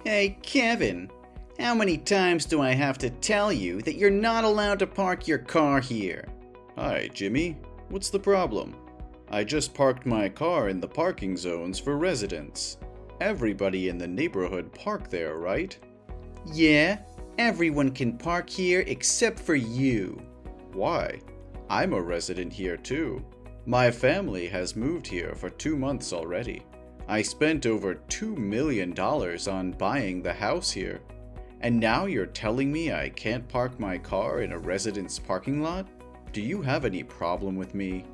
Hey, Kevin, how many times do I have to tell you that you're not allowed to park your car here? Hi, Jimmy. What's the problem? I just parked my car in the parking zones for residents. Everybody in the neighborhood park there, right? Yeah, everyone can park here except for you. Why? I'm a resident here too. My family has moved here for 2 months already. I spent over $2 million on buying the house here. And now you're telling me I can't park my car in a resident's parking lot? Do you have any problem with me?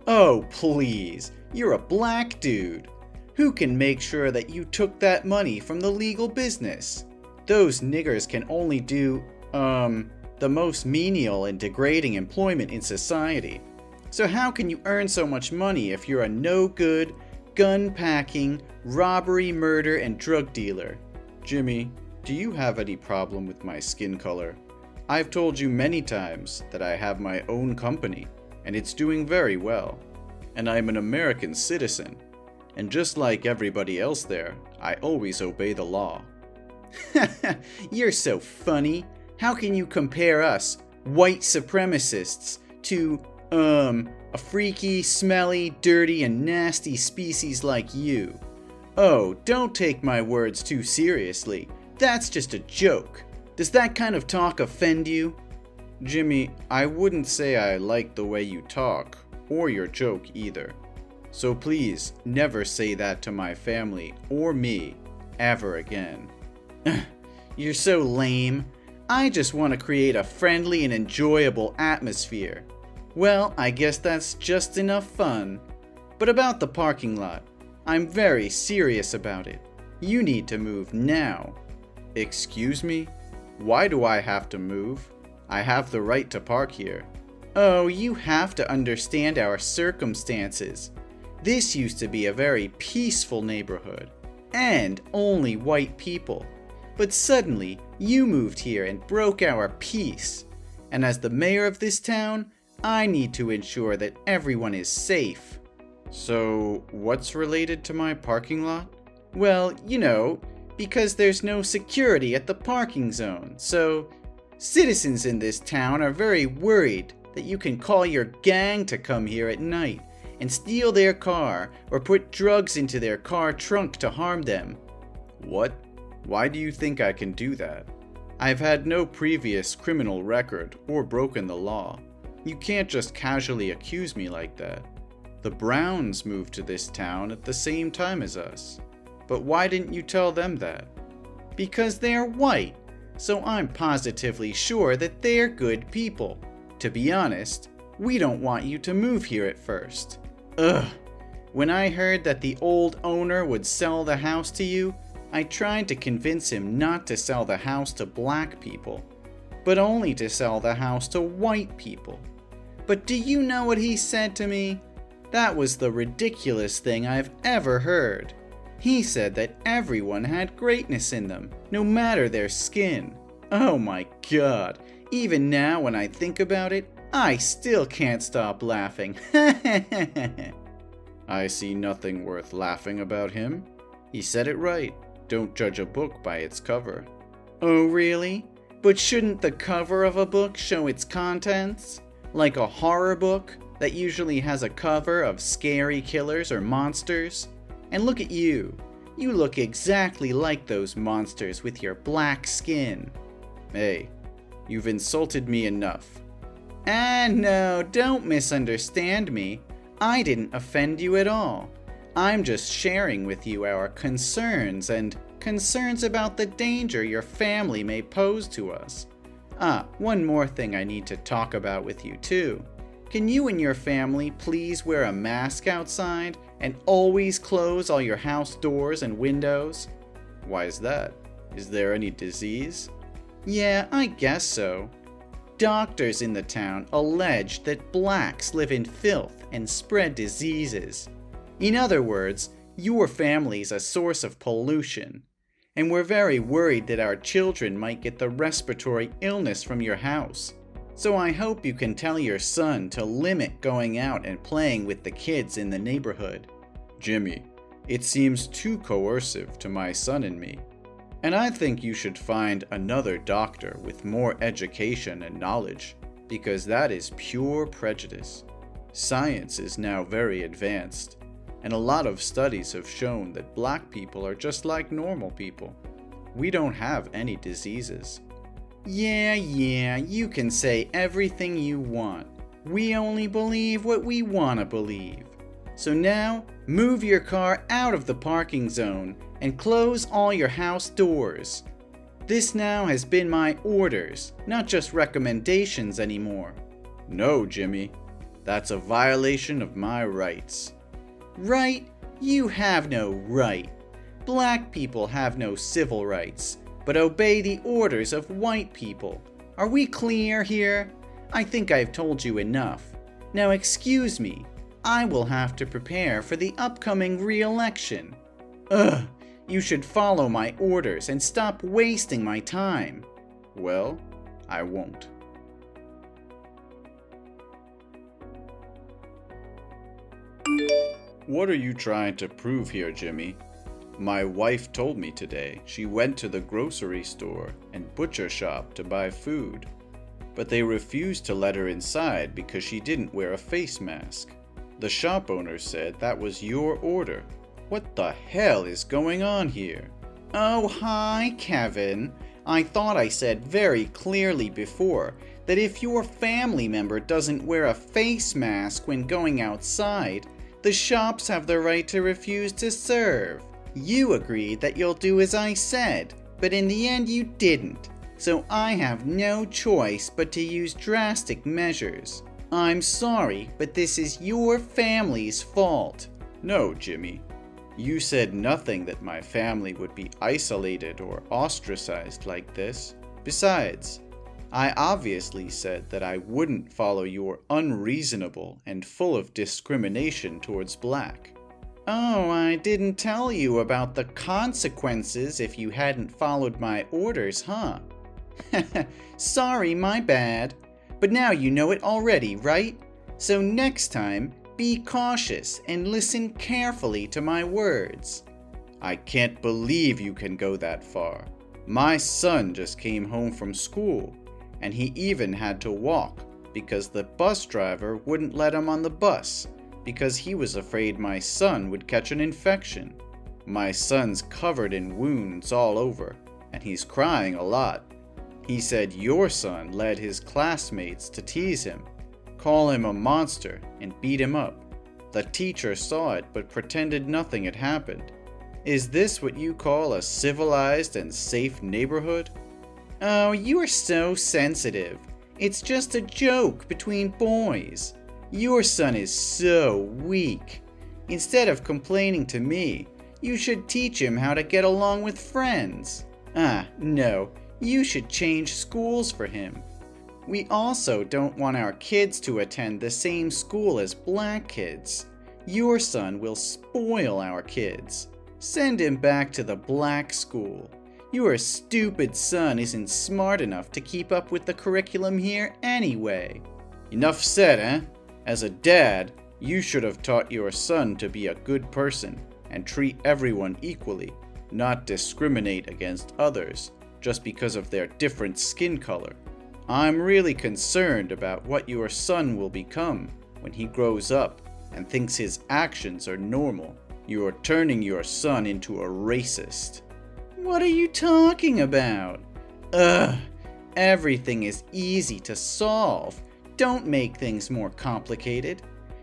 Oh, please. You're a black dude. Who can make sure that you took that money from the legal business? Those niggers can only do, the most menial and degrading employment in society. So how can you earn so much money if you're a no-good, gun-packing, robbery, murder, and drug dealer? Jimmy, do you have any problem with my skin color? I've told you many times that I have my own company, and it's doing very well. And I'm an American citizen. And just like everybody else there, I always obey the law. You're so funny. How can you compare us, white supremacists, to, a freaky, smelly, dirty, and nasty species like you? Oh, don't take my words too seriously. That's just a joke. Does that kind of talk offend you? Jimmy, I wouldn't say I like the way you talk, or your joke either. So please, never say that to my family or me, ever again. You're so lame. I just want to create a friendly and enjoyable atmosphere. Well, I guess that's just enough fun. But about the parking lot, I'm very serious about it. You need to move now. Excuse me? Why do I have to move? I have the right to park here. Oh, you have to understand our circumstances. This used to be a very peaceful neighborhood, and only white people. But suddenly, you moved here and broke our peace. And as the mayor of this town, I need to ensure that everyone is safe. So, what's related to my parking lot? Well, because there's no security at the parking zone, so citizens in this town are very worried that you can call your gang to come here at night and steal their car or put drugs into their car trunk to harm them. What? Why do you think I can do that? I've had no previous criminal record or broken the law. You can't just casually accuse me like that. The Browns moved to this town at the same time as us. But why didn't you tell them that? Because they're white, so I'm positively sure that they're good people. To be honest, we don't want you to move here at first. Ugh. When I heard that the old owner would sell the house to you, I tried to convince him not to sell the house to black people, but only to sell the house to white people. But do you know what he said to me? That was the ridiculous thing I've ever heard. He said that everyone had greatness in them, no matter their skin. Oh my God, even now when I think about it, I still can't stop laughing. I see nothing worth laughing about him. He said it right. Don't judge a book by its cover. Oh really? But shouldn't the cover of a book show its contents? Like a horror book that usually has a cover of scary killers or monsters? And look at you. You look exactly like those monsters with your black skin. Hey, you've insulted me enough. No, don't misunderstand me. I didn't offend you at all. I'm just sharing with you our concerns and concerns about the danger your family may pose to us. One more thing I need to talk about with you too. Can you and your family please wear a mask outside and always close all your house doors and windows? Why is that? Is there any disease? Yeah, I guess so. Doctors in the town allege that blacks live in filth and spread diseases. In other words, your family's a source of pollution, and we're very worried that our children might get the respiratory illness from your house. So I hope you can tell your son to limit going out and playing with the kids in the neighborhood. Jimmy, it seems too coercive to my son and me. And I think you should find another doctor with more education and knowledge, because that is pure prejudice. Science is now very advanced, and a lot of studies have shown that black people are just like normal people. We don't have any diseases. Yeah, you can say everything you want. We only believe what we want to believe. So now, move your car out of the parking zone and close all your house doors. This now has been my orders, not just recommendations anymore. No, Jimmy. That's a violation of my rights. Right? You have no right. Black people have no civil rights, but obey the orders of white people. Are we clear here? I think I've told you enough. Now excuse me, I will have to prepare for the upcoming re-election. Ugh, you should follow my orders and stop wasting my time. Well, I won't. What are you trying to prove here, Jimmy? My wife told me today she went to the grocery store and butcher shop to buy food, but they refused to let her inside because she didn't wear a face mask. The shop owner said that was your order. What the hell is going on here? Oh, hi, Kevin. I thought I said very clearly before that if your family member doesn't wear a face mask when going outside, the shops have the right to refuse to serve. You agreed that you'll do as I said, but in the end you didn't. So I have no choice but to use drastic measures. I'm sorry, but this is your family's fault. No, Jimmy. You said nothing that my family would be isolated or ostracized like this. Besides, I obviously said that I wouldn't follow your unreasonable and full of discrimination towards black. Oh, I didn't tell you about the consequences if you hadn't followed my orders, huh? Sorry, my bad. But now you know it already, right? So next time, be cautious and listen carefully to my words. I can't believe you can go that far. My son just came home from school, and he even had to walk because the bus driver wouldn't let him on the bus because he was afraid my son would catch an infection. My son's covered in wounds all over, and he's crying a lot. He said your son led his classmates to tease him, call him a monster, and beat him up. The teacher saw it but pretended nothing had happened. Is this what you call a civilized and safe neighborhood? Oh, you are so sensitive. It's just a joke between boys. Your son is so weak. Instead of complaining to me, you should teach him how to get along with friends. No, you should change schools for him. We also don't want our kids to attend the same school as black kids. Your son will spoil our kids. Send him back to the black school. Your stupid son isn't smart enough to keep up with the curriculum here anyway. Enough said, eh? As a dad, you should have taught your son to be a good person and treat everyone equally, not discriminate against others just because of their different skin color. I'm really concerned about what your son will become when he grows up and thinks his actions are normal. You're turning your son into a racist. What are you talking about? Ugh, everything is easy to solve. Don't make things more complicated.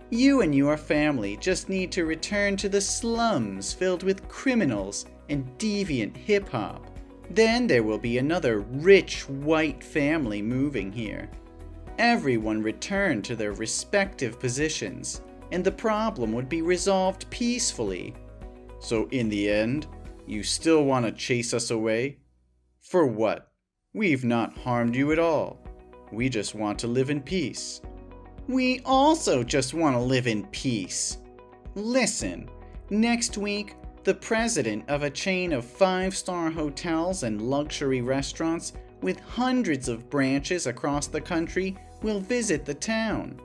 You and your family just need to return to the slums filled with criminals and deviant hip-hop. Then there will be another rich white family moving here. Everyone return to their respective positions, and the problem would be resolved peacefully. So in the end, you still want to chase us away? For what? We've not harmed you at all. We just want to live in peace. We also just want to live in peace. Listen, next week, the president of a chain of 5-star hotels and luxury restaurants with hundreds of branches across the country will visit the town.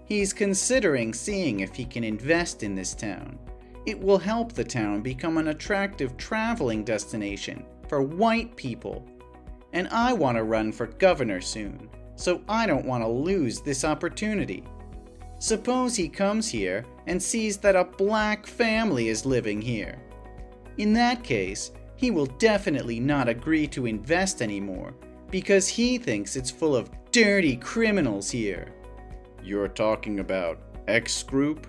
He's considering seeing if he can invest in this town. It will help the town become an attractive traveling destination for white people. And I want to run for governor soon, so I don't want to lose this opportunity. Suppose he comes here and sees that a black family is living here. In that case, he will definitely not agree to invest anymore because he thinks it's full of dirty criminals here. You're talking about X group?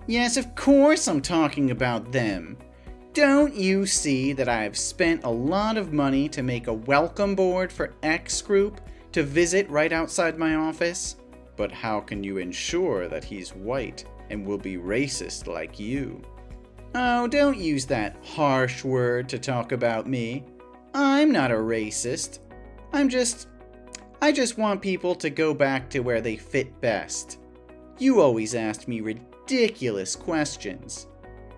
Yes, of course I'm talking about them. Don't you see that I've spent a lot of money to make a welcome board for X group to visit right outside my office? But how can you ensure that he's white and will be racist like you? Oh, don't use that harsh word to talk about me. I'm not a racist. I just want people to go back to where they fit best. You always ask me ridiculous questions.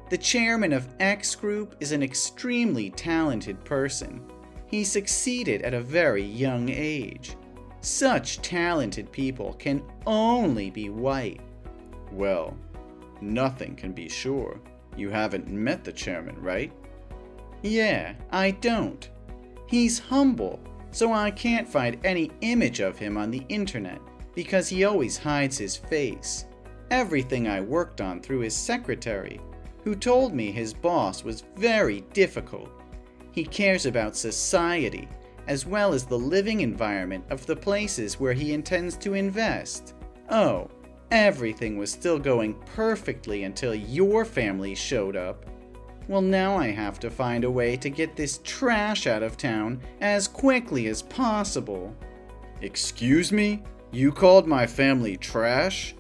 The chairman of X Group is an extremely talented person. He succeeded at a very young age. Such talented people can only be white. Well, nothing can be sure. You haven't met the chairman, right? Yeah, I don't. He's humble, so I can't find any image of him on the internet because he always hides his face. Everything I worked on through his secretary, who told me his boss was very difficult. He cares about society, as well as the living environment of the places where he intends to invest. Oh, everything was still going perfectly until your family showed up. Well, now I have to find a way to get this trash out of town as quickly as possible. Excuse me? You called my family trash?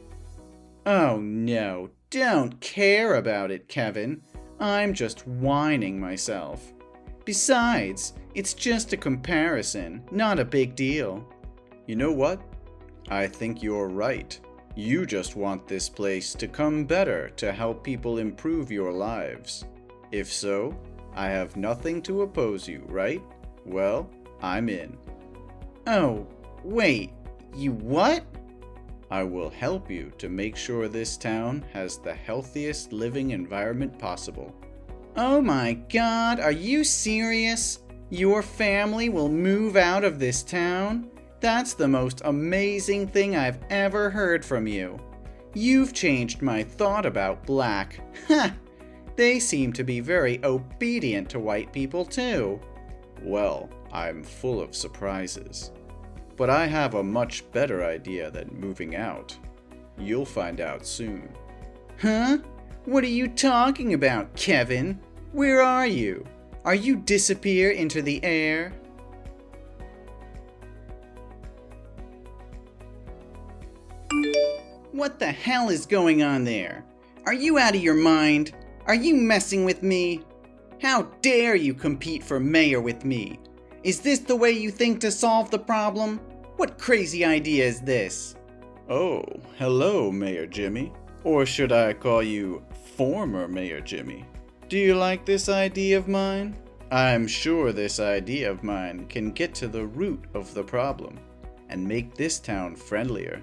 Oh no, don't care about it, Kevin. I'm just whining myself. Besides, it's just a comparison, not a big deal. You know what? I think you're right. You just want this place to come better to help people improve your lives. If so, I have nothing to oppose you, right? Well, I'm in. Oh, wait, you what? I will help you to make sure this town has the healthiest living environment possible. Oh my God, are you serious? Your family will move out of this town? That's the most amazing thing I've ever heard from you. You've changed my thought about black. Ha! They seem to be very obedient to white people too. Well, I'm full of surprises. But I have a much better idea than moving out. You'll find out soon. Huh? What are you talking about, Kevin? Where are you? Are you disappear into the air? What the hell is going on there? Are you out of your mind? Are you messing with me? How dare you compete for mayor with me? Is this the way you think to solve the problem? What crazy idea is this? Oh, hello, Mayor Jimmy. Or should I call you former Mayor Jimmy? Do you like this idea of mine? I'm sure this idea of mine can get to the root of the problem and make this town friendlier.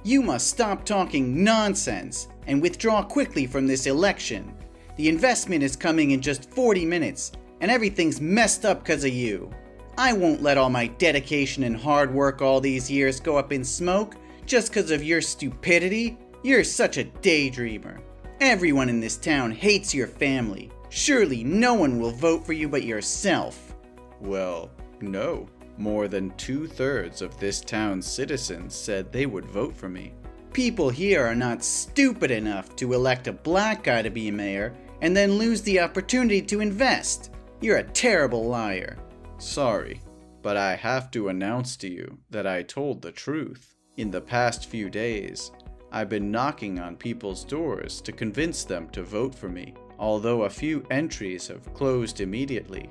You must stop talking nonsense and withdraw quickly from this election. The investment is coming in just 40 minutes, and everything's messed up because of you. I won't let all my dedication and hard work all these years go up in smoke just because of your stupidity. You're such a daydreamer. Everyone in this town hates your family. Surely no one will vote for you but yourself. Well, no. More than 2/3 of this town's citizens said they would vote for me. People here are not stupid enough to elect a black guy to be mayor and then lose the opportunity to invest. You're a terrible liar. Sorry, but I have to announce to you that I told the truth. In the past few days, I've been knocking on people's doors to convince them to vote for me. Although a few entries have closed immediately,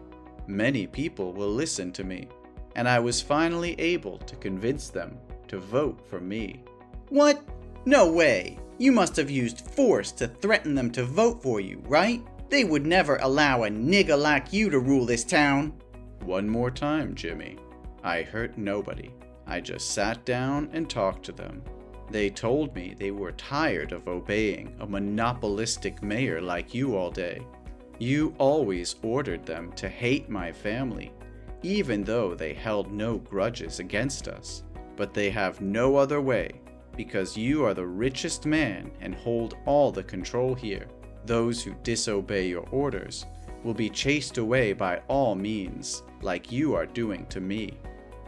many people will listen to me, and I was finally able to convince them to vote for me. What? No way! You must have used force to threaten them to vote for you, right? They would never allow a nigga like you to rule this town. One more time, Jimmy. I hurt nobody. I just sat down and talked to them. They told me they were tired of obeying a monopolistic mayor like you all day. You always ordered them to hate my family, even though they held no grudges against us. But they have no other way, because you are the richest man and hold all the control here. Those who disobey your orders will be chased away by all means, like you are doing to me.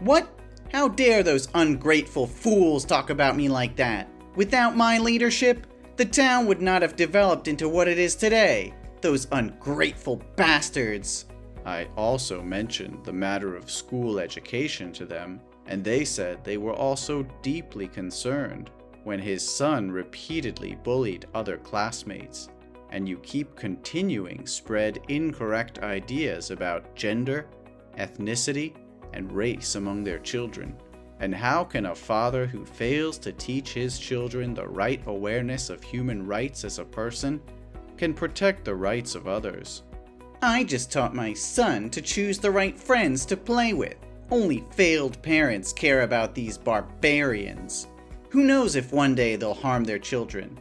What? How dare those ungrateful fools talk about me like that? Without my leadership, the town would not have developed into what it is today. Those ungrateful bastards. I also mentioned the matter of school education to them, and they said they were also deeply concerned when his son repeatedly bullied other classmates, and you keep continuing spread incorrect ideas about gender, ethnicity, and race among their children. And how can a father who fails to teach his children the right awareness of human rights as a person can protect the rights of others? I just taught my son to choose the right friends to play with. Only failed parents care about these barbarians. Who knows if one day they'll harm their children?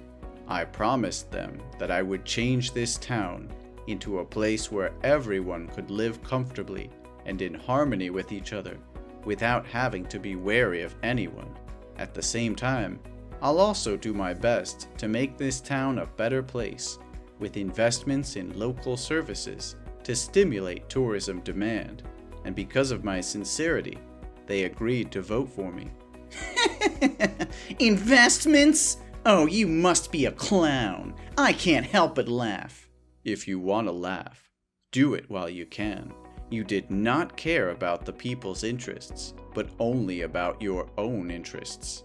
I promised them that I would change this town into a place where everyone could live comfortably and in harmony with each other, without having to be wary of anyone. At the same time, I'll also do my best to make this town a better place, with investments in local services to stimulate tourism demand. And because of my sincerity, they agreed to vote for me. Investments? Oh, you must be a clown. I can't help but laugh. If you want to laugh, do it while you can. You did not care about the people's interests, but only about your own interests.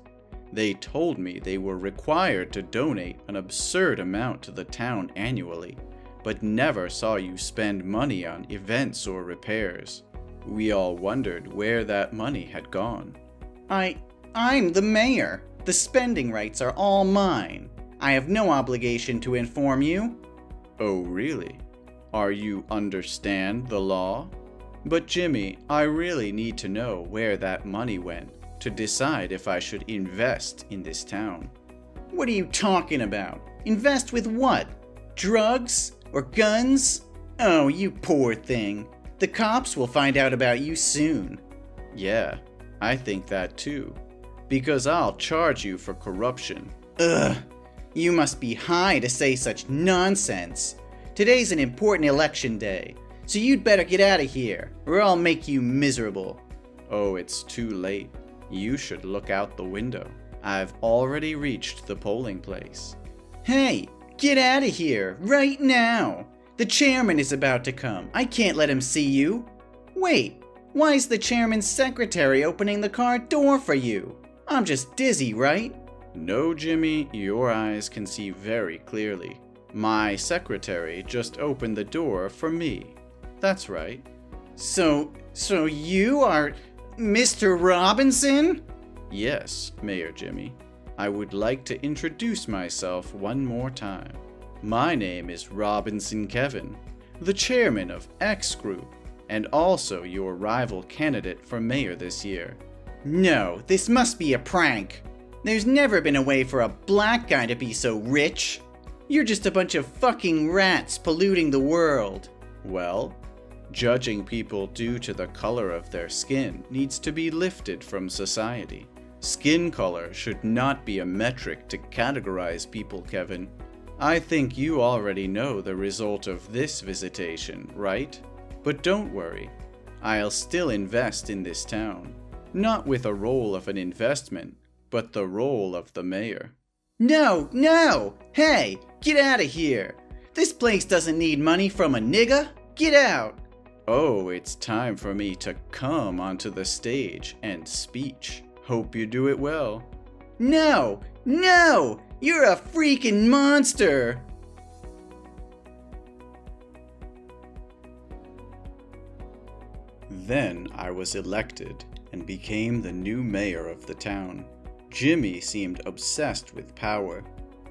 They told me they were required to donate an absurd amount to the town annually, but never saw you spend money on events or repairs. We all wondered where that money had gone. I'm the mayor. The spending rights are all mine. I have no obligation to inform you. Oh, really? Are you understand the law? But Jimmy, I really need to know where that money went to decide if I should invest in this town. What are you talking about? Invest with what? Drugs? Or guns? Oh, you poor thing. The cops will find out about you soon. Yeah, I think that too. Because I'll charge you for corruption. Ugh, you must be high to say such nonsense. Today's an important election day, so you'd better get out of here, or I'll make you miserable. Oh, it's too late. You should look out the window. I've already reached the polling place. Hey, get out of here, right now. The chairman is about to come. I can't let him see you. Wait, why is the chairman's secretary opening the car door for you? I'm just dizzy, right? No, Jimmy, your eyes can see very clearly. My secretary just opened the door for me. That's right. So you are Mr. Robinson? Yes, Mayor Jimmy. I would like to introduce myself one more time. My name is Robinson Kevin, the chairman of X Group, and also your rival candidate for mayor this year. No, this must be a prank. There's never been a way for a black guy to be so rich. You're just a bunch of fucking rats polluting the world. Well, judging people due to the color of their skin needs to be lifted from society. Skin color should not be a metric to categorize people, Kevin. I think you already know the result of this visitation, right? But don't worry, I'll still invest in this town. Not with a role of an investment, but the role of the mayor. No! Hey, get out of here! This place doesn't need money from a nigga! Get out! Oh, it's time for me to come onto the stage and speech. Hope you do it well. No! You're a freaking monster! Then I was elected and became the new mayor of the town. Jimmy seemed obsessed with power,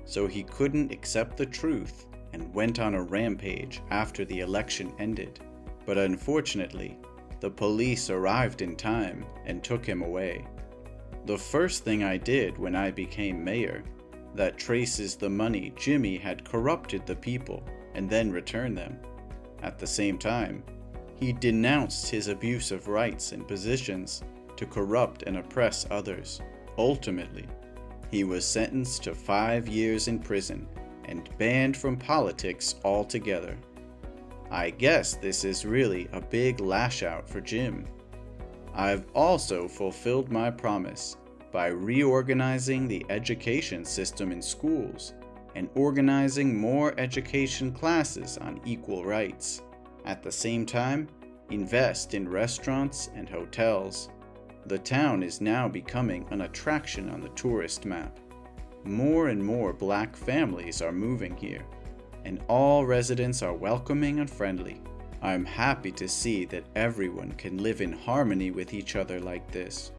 so he couldn't accept the truth and went on a rampage after the election ended. But unfortunately, the police arrived in time and took him away. The first thing I did when I became mayor, that traces the money Jimmy had corrupted the people and then returned them, At the same time, he denounced his abuse of rights and positions to corrupt and oppress others. Ultimately, he was sentenced to 5 years in prison and banned from politics altogether. I guess this is really a big lash out for Jim. I've also fulfilled my promise by reorganizing the education system in schools and organizing more education classes on equal rights. At the same time, invest in restaurants and hotels. The town is now becoming an attraction on the tourist map. More and more black families are moving here, and all residents are welcoming and friendly. I'm happy to see that everyone can live in harmony with each other like this.